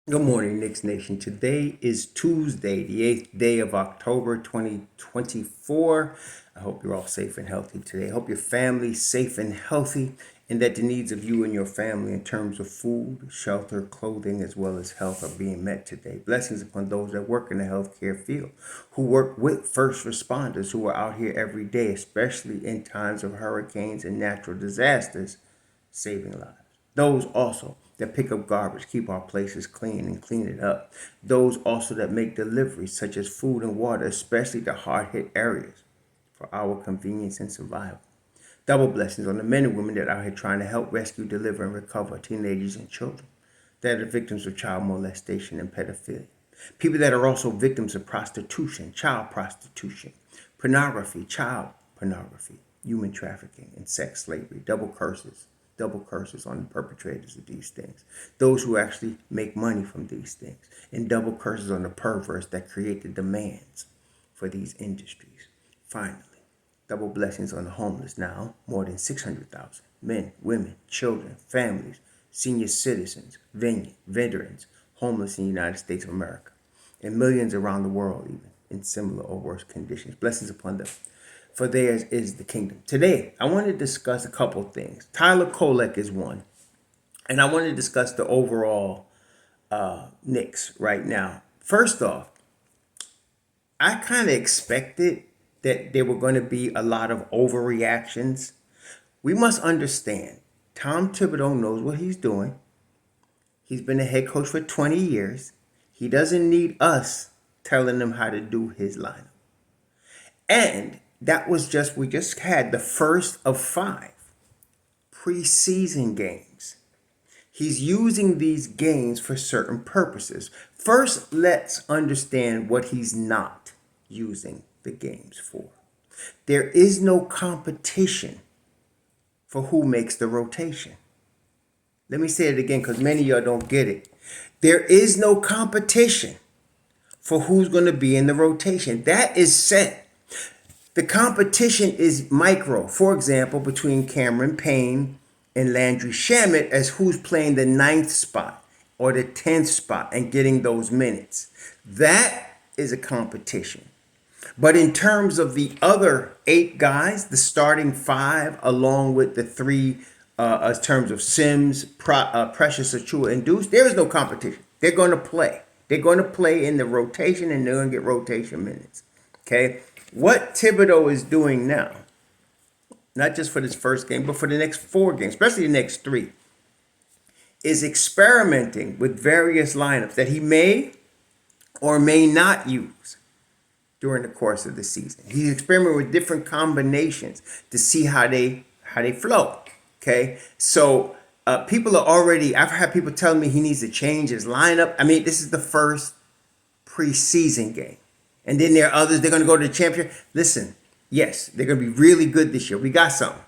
Good morning, Knicks Nation. Today is Tuesday, the 8th day of October 2024. I hope you're all safe and healthy today. I hope your family's safe and healthy, and that the needs of you and your family in terms of food, shelter, clothing, as well as health are being met today. Blessings upon those that work in the healthcare field, who work with first responders who are out here every day, especially in times of hurricanes and natural disasters, saving lives. Those also that pick up garbage, keep our places clean and clean it up. Those also that make deliveries such as food and water, especially to hard-hit areas for our convenience and survival. Double blessings on the men and women that are out here trying to help rescue, deliver, and recover teenagers and children that are victims of child molestation and pedophilia. People that are also victims of prostitution, child prostitution, pornography, child pornography, human trafficking, and sex slavery. Double curses on the perpetrators of these things, those who actually make money from these things, and double curses on the perverts that create the demands for these industries. Finally, double blessings on the homeless now, more than 600,000 men, women, children, families, senior citizens, veterans, homeless in the United States of America, and millions around the world even in similar or worse conditions. Blessings upon them, for theirs is the kingdom. Today, I want to discuss a couple things. Tyler Kolek is one, and I want to discuss the overall Knicks right now. First off, I kind of expected that there were going to be a lot of overreactions. We must understand, Tom Thibodeau knows what he's doing. He's been a head coach for 20 years. He doesn't need us telling him how to do his lineup. And we just had the first of 5 preseason games. He's using these games for certain purposes. First, let's understand what he's not using the games for. There is no competition for who makes the rotation. Let me say it again because many of y'all don't get it. There is no competition for who's going to be in the rotation. That is set. The competition is micro. For example, between Cameron Payne and Landry Shamet as who's playing the 9th spot or the 10th spot and getting those minutes. That is a competition. But in terms of the other 8 guys, the starting 5, along with the 3, in terms of Sims, Precious Achua, and Deuce, there is no competition. They're going to play. They're going to play in the rotation, and they're going to get rotation minutes. Okay? What Thibodeau is doing now, not just for this first game, but for the next 4 games, especially the next 3, is experimenting with various lineups that he may or may not use during the course of the season. He's experimenting with different combinations to see how they flow. Okay, so people are already. I've had people telling me he needs to change his lineup. I mean, this is the first preseason game, and then there are others. They're going to go to the championship. Listen, yes, they're going to be really good this year. We got something,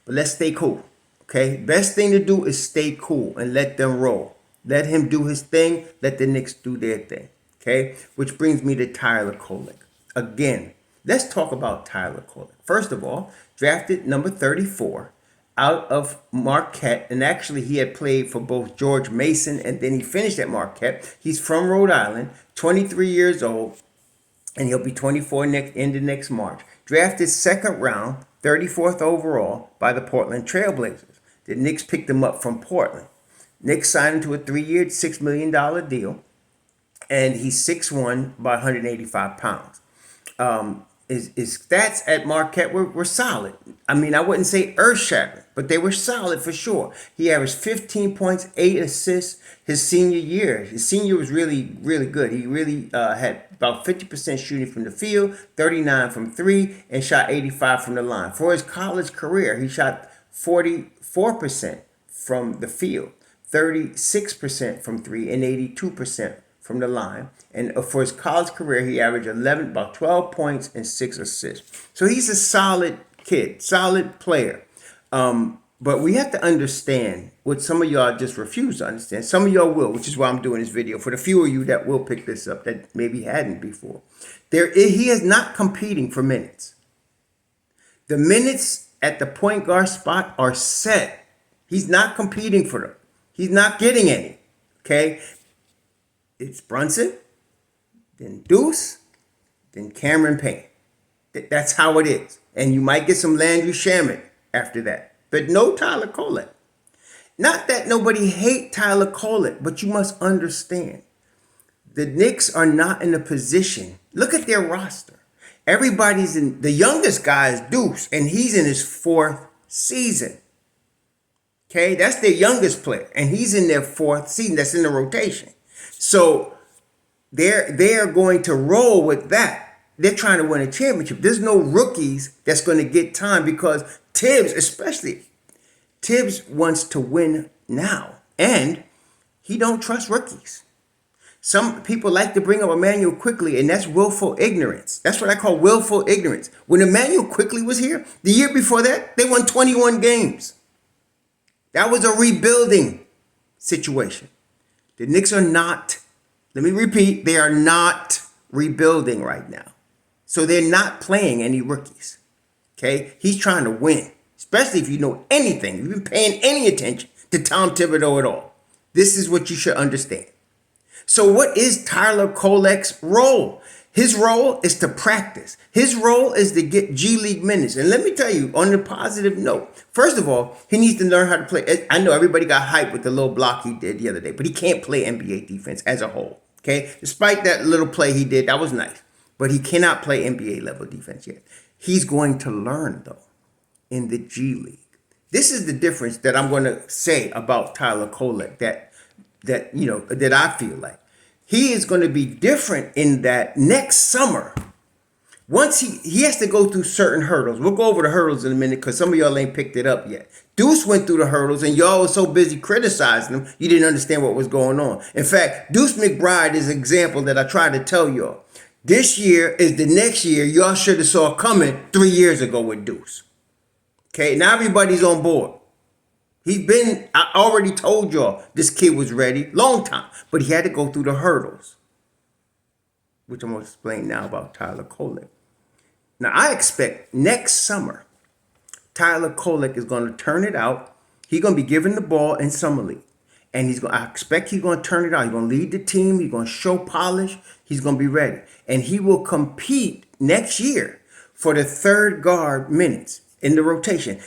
but let's stay cool. Okay, best thing to do is stay cool and let them roll. Let him do his thing. Let the Knicks do their thing. Okay, which brings me to Tyler Kolek. Again, let's talk about Tyler Kolek. First of all, drafted number 34 out of Marquette. And actually, he had played for both George Mason and then he finished at Marquette. He's from Rhode Island, 23 years old, and he'll be 24 next March. Drafted 2nd round, 34th overall by the Portland Trailblazers. The Knicks picked him up from Portland. Knicks signed him to a 3-year, $6 million deal. And he's 6'1", by 185 pounds. His stats at Marquette were solid. I mean, I wouldn't say earth-shattering, but they were solid for sure. He averaged 15 points, 8 assists his senior year. His senior was really, really good. He really had about 50% shooting from the field, 39 from 3, and shot 85 from the line. For his college career, he shot 44% from the field, 36% from 3, and 82% from the line. And for his college career, he averaged about 12 points and 6 assists. So he's a solid kid, solid player. But we have to understand what some of y'all just refuse to understand. Some of y'all will, which is why I'm doing this video. For the few of you that will pick this up that maybe hadn't before. He is not competing for minutes. The minutes at the point guard spot are set. He's not competing for them. He's not getting any. Okay? It's Brunson, then Deuce, then Cameron Payne. That's how it is. And you might get some Landry Shamet after that. But no Tyler Kolek. Not that nobody hate Tyler Kolek, but you must understand. The Knicks are not in a position. Look at their roster. Everybody's in. The youngest guy is Deuce, and he's in his 4th season. Okay, that's their youngest player, and he's in their 4th season. That's in the rotation. So they're going to roll with that. They're trying to win a championship. There's no rookies that's going to get time because Thibs, especially Thibs, wants to win now, and he don't trust rookies. Some people like to bring up Emmanuel Quickly, and that's willful ignorance. That's what I call willful ignorance. When Emmanuel Quickly was here, the year before that, they won 21 games. That was a rebuilding situation. The Knicks are not, let me repeat, they are not rebuilding right now. So they're not playing any rookies. Okay? He's trying to win, especially if you know anything. If you've been paying any attention to Tom Thibodeau at all. This is what you should understand. So what is Tyler Kolek's role? His role is to practice. His role is to get G League minutes. And let me tell you, on a positive note, first of all, he needs to learn how to play. I know everybody got hyped with the little block he did the other day, but he can't play NBA defense as a whole. Okay? Despite that little play he did, that was nice. But he cannot play NBA level defense yet. He's going to learn, though, in the G League. This is the difference that I'm going to say about Tyler Kolek that I feel like. He is going to be different in that next summer, once he has to go through certain hurdles. We'll go over the hurdles in a minute because some of y'all ain't picked it up yet. Deuce went through the hurdles and y'all was so busy criticizing him, you didn't understand what was going on. In fact, Deuce McBride is an example that I tried to tell y'all. This year is the next year y'all should have saw coming 3 years ago with Deuce. Okay, now everybody's on board. I already told y'all this kid was ready, long time, but he had to go through the hurdles, which I'm going to explain now about Tyler Kolek. Now, I expect next summer, Tyler Kolek is going to turn it out. He's going to be given the ball in Summer League. And I expect he's going to turn it out. He's going to lead the team. He's going to show polish. He's going to be ready. And he will compete next year for the 3rd guard minutes in the rotation.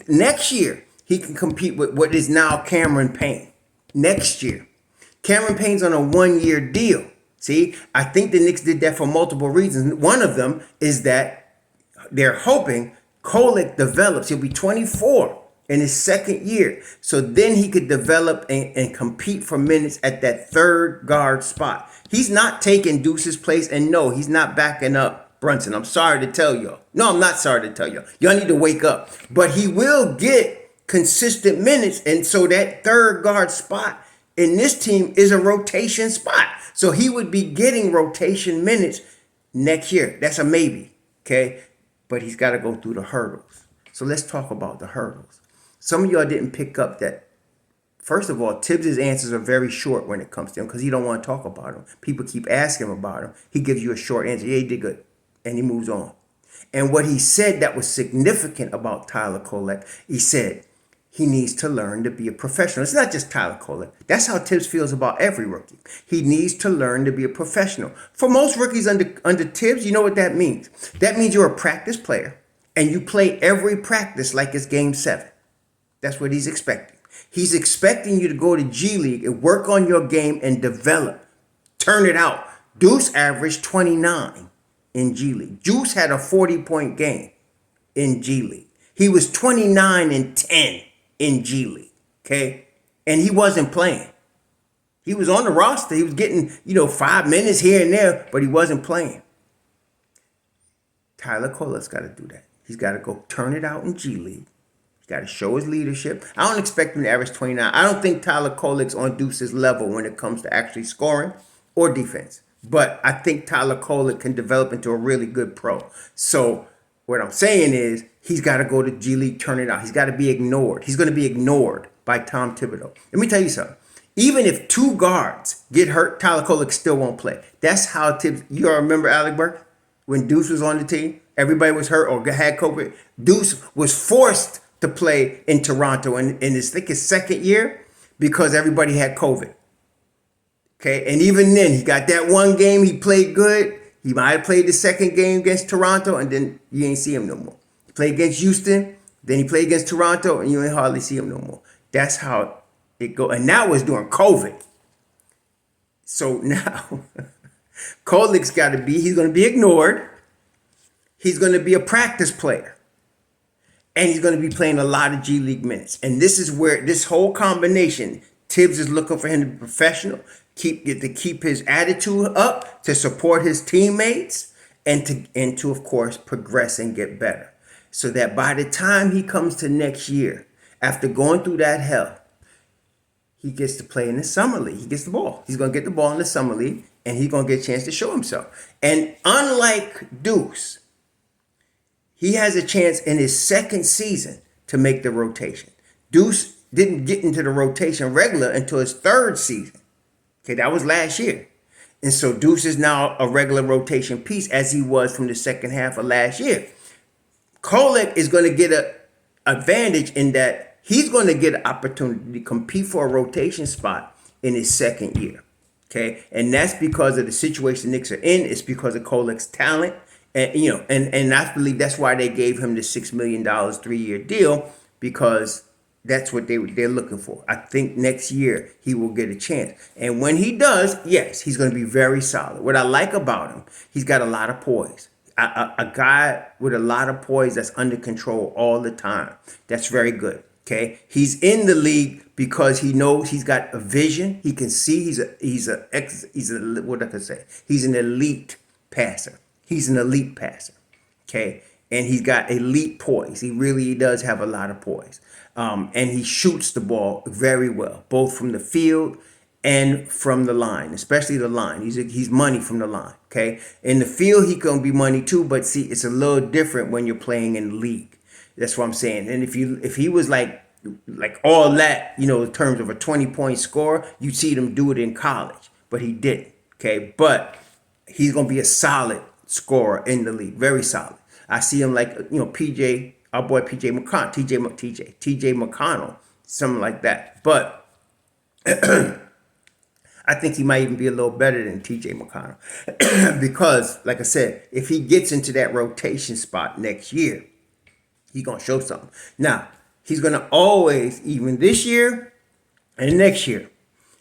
Next year, he can compete with what is now Cameron Payne. Next year. Cameron Payne's on a 1-year deal. See, I think the Knicks did that for multiple reasons. One of them is that they're hoping Kolek develops. He'll be 24 in his 2nd year. So then he could develop and compete for minutes at that 3rd guard spot. He's not taking Deuce's place. And no, he's not backing up Brunson. I'm sorry to tell y'all. No, I'm not sorry to tell y'all. Y'all need to wake up. But he will get consistent minutes. And so that 3rd guard spot in this team is a rotation spot. So he would be getting rotation minutes next year. That's a maybe. Okay. But he's got to go through the hurdles. So let's talk about the hurdles. Some of y'all didn't pick up that. First of all, Thibs' answers are very short when it comes to him because he don't want to talk about him. People keep asking him about him. He gives you a short answer. Yeah, he did good. And he moves on. And what he said that was significant about Tyler Kolek, he said he needs to learn to be a professional. It's not just Tyler Kolek. That's how Thibs feels about every rookie. He needs to learn to be a professional. For most rookies under Thibs, you know what that means? That means you're a practice player and you play every practice like it's game 7. That's what he's expecting. He's expecting you to go to G League and work on your game and develop. Turn it out. Deuce averaged 29 in G League. Deuce had a 40-point game in G League. He was 29 and 10 in G League. Okay? And he wasn't playing. He was on the roster. He was getting, 5 minutes here and there, but he wasn't playing. Tyler Kolek's got to do that. He's got to go turn it out in G League. Got to show his leadership. I don't expect him to average 29. I don't think Tyler Kolek's on Deuce's level when it comes to actually scoring or defense. But I think Tyler Kolek can develop into a really good pro. So what I'm saying is he's got to go to G League, turn it out. He's got to be ignored. He's going to be ignored by Tom Thibodeau. Let me tell you something. Even if 2 guards get hurt, Tyler Kolek still won't play. That's how Thibs. You all remember Alec Burks? When Deuce was on the team, everybody was hurt or had COVID. Deuce was forced to play in Toronto in his 2nd year because everybody had COVID. Okay, and even then, he got that one game he played good. He might have played the second game against Toronto, and then you ain't see him no more. He played against Houston, then he played against Toronto, and you ain't hardly see him no more. That's how it go. And that was during COVID. So now, Kolek's got to be, he's going to be ignored. He's going to be a practice player. And he's going to be playing a lot of G League minutes. And this is where this whole combination, Thibs is looking for him to be professional, keep his attitude up, to support his teammates, and to of course progress and get better. So that by the time he comes to next year, after going through that hell, he gets to play in the summer league. He gets the ball. He's going to get the ball in the summer league, and he's going to get a chance to show himself. And unlike Deuce, he has a chance in his second season to make the rotation. Deuce didn't get into the rotation regular until his third season. Okay, that was last year. And so Deuce is now a regular rotation piece, as he was from the second half of last year. Kolek is going to get an advantage in that he's going to get an opportunity to compete for a rotation spot in his second year. Okay, and that's because of the situation the Knicks are in. It's because of Kolek's talent. And and I believe that's why they gave him the $6 million 3-year deal, because that's what they're looking for. I think next year he will get a chance. And when he does, yes, he's going to be very solid. What I like about him, he's got a lot of poise. A guy with a lot of poise that's under control all the time. That's very good. Okay, he's in the league because he knows he's got a vision. He can see he's what I could say. He's an elite passer. He's an elite passer. Okay, and he's got elite poise. He really does have a lot of poise. And he shoots the ball very well, both from the field and from the line, especially the line. He's money from the line. Okay, in the field he gonna be money too, but see, it's a little different when you're playing in the league. That's what I'm saying. And if he was like all that, in terms of a 20-point score, you'd see him do it in college, but he didn't. Okay, but he's gonna be a solid scorer in the league, very solid. I see him like PJ, our boy PJ McConnell, TJ McConnell, something like that. But I think he might even be a little better than TJ McConnell because, like I said, if he gets into that rotation spot next year, he's gonna show something. Now he's gonna always, even this year and next year,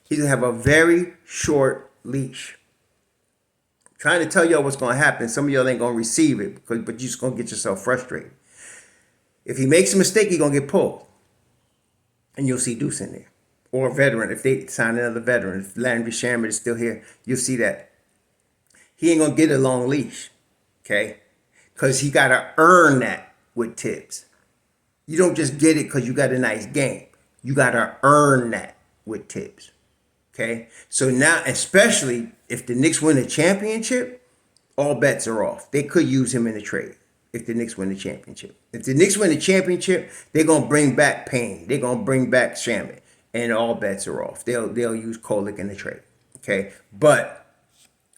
he's gonna have a very short leash. Trying to tell y'all what's going to happen. Some of y'all ain't going to receive it, but you're just going to get yourself frustrated. If he makes a mistake, he's going to get pulled. And you'll see Deuce in there. Or a veteran. If they sign another veteran, if Landry Shamet is still here, you'll see that. He ain't going to get a long leash. Okay? Because he got to earn that with Thibs. You don't just get it because you got a nice game. You got to earn that with Thibs. Okay? So now, especially if the Knicks win a championship, all bets are off. They could use him in a trade if the Knicks win the championship. If the Knicks win the championship, they're going to bring back Payne. They're going to bring back Shamet. And all bets are off. They'll use Kolek in the trade. Okay? But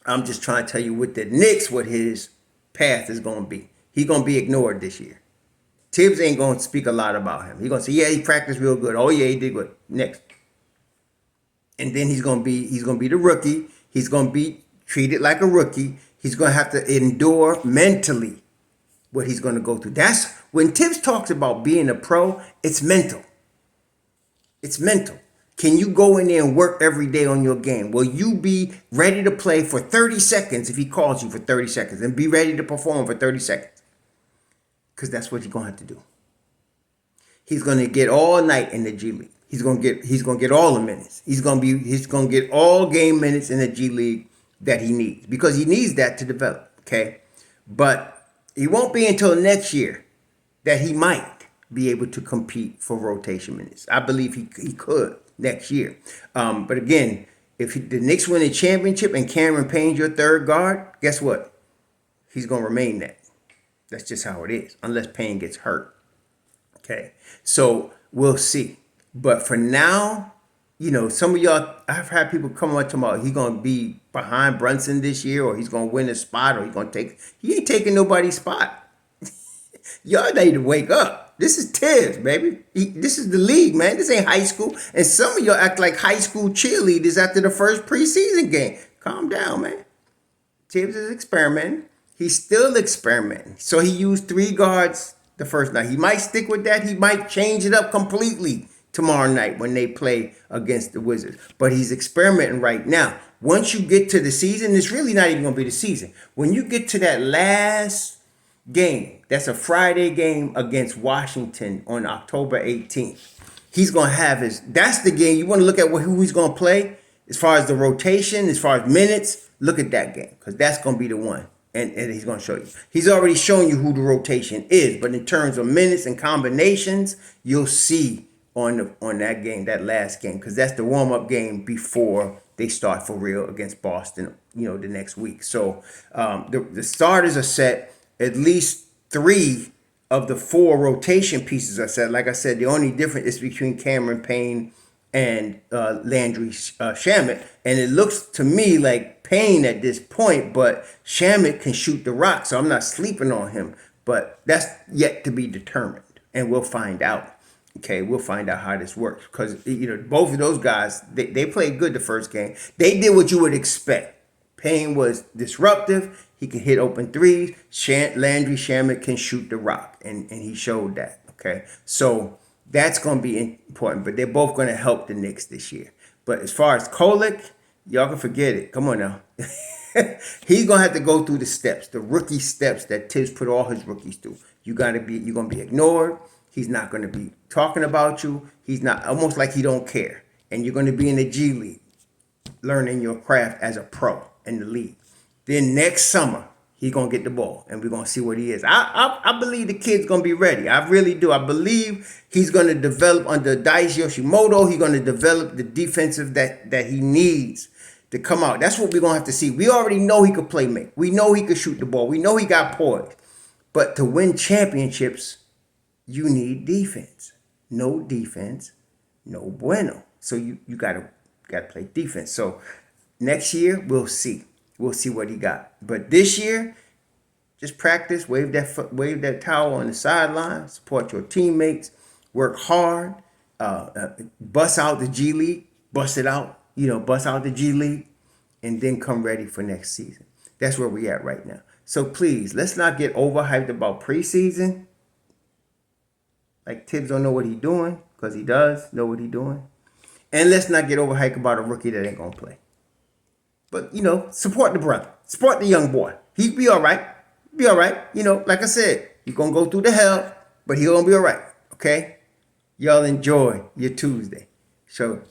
I'm just trying to tell you with the Knicks what his path is going to be. He's going to be ignored this year. Thibs ain't going to speak a lot about him. He's going to say, yeah, he practiced real good. Oh, yeah, he did good. Next. And then he's gonna be the rookie. He's gonna be treated like a rookie. He's gonna have to endure mentally what he's gonna go through. That's when Thibs talks about being a pro. It's mental. It's mental. Can you go in there and work every day on your game? Will you be ready to play for 30 seconds if he calls you for 30 seconds and be ready to perform for 30 seconds? Because that's what you're gonna have to do. He's gonna get all night in the G League. He's gonna get all the minutes. He's gonna get all game minutes in the G League that he needs, because he needs that to develop. Okay, but it won't be until next year that he might be able to compete for rotation minutes. I believe he could next year. But again, if the Knicks win a championship and Cameron Payne's your third guard, guess what? He's gonna remain that. That's just how it is, unless Payne gets hurt. Okay, so we'll see. But for now, some of y'all, I've had people come up to me, he's going to be behind Brunson this year, or he's going to win a spot, or he ain't taking nobody's spot. Y'all need to wake up. This is Tibbs, baby. This is the league, man. This ain't high school. And some of y'all act like high school cheerleaders after the first preseason game. Calm down, man. Tibbs is experimenting. He's still experimenting. So he used 3 guards the first night. He might stick with that. He might change it up completely tomorrow night when they play against the Wizards. But he's experimenting right now. Once you get to the season, it's really not even going to be the season. When you get to that last game, that's a Friday game against Washington on October 18th. He's going to have that's the game. You want to look at who he's going to play as far as the rotation, as far as minutes. Look at that game because that's going to be the one. And he's going to show you. He's already shown you who the rotation is. But in terms of minutes and combinations, you'll see on that game, that last game, because that's the warm-up game before they start for real against Boston, the next week. So the starters are set. At least 3 of the 4 rotation pieces are set. Like I said, the only difference is between Cameron Payne and Landry Shamet. And it looks to me like Payne at this point, but Shamet can shoot the rock, so I'm not sleeping on him. But that's yet to be determined, and we'll find out. Okay, we'll find out how this works because both of those guys they played good the first game. They did what you would expect. Payne was disruptive. He can hit open threes. Landry Shamet can shoot the rock, and he showed that. Okay, so that's going to be important. But they're both going to help the Knicks this year. But as far as Kolek, y'all can forget it. Come on now. He's going to have to go through the steps, the rookie steps that Tibbs put all his rookies through. You're going to be ignored. He's not going to be talking about you. He's not, almost like he don't care. And you're going to be in the G League, learning your craft as a pro in the league. Then next summer, he's going to get the ball, and we're going to see what he is. I believe the kid's going to be ready. I really do. I believe he's going to develop under Deuce Yoshimoto. He's going to develop the defensive that he needs to come out. That's what we're going to have to see. We already know he could play make. We know he could shoot the ball. We know he got poise. But to win championships, you need defense. No defense, no bueno. So you gotta play defense. So next year we'll see. We'll see what he got. But this year, just practice. Wave that towel on the sideline. Support your teammates. Work hard. Bust out the G League. Bust it out. Bust out the G League, and then come ready for next season. That's where we at right now. So please, let's not get overhyped about preseason. Like Tibbs don't know what he's doing, because he does know what he's doing. And let's not get overhyped about a rookie that ain't going to play. But, support the brother. Support the young boy. He'll be all right. Be all right. Like I said, he's going to go through the hell, but he's going to be all right. Okay? Y'all enjoy your Tuesday. So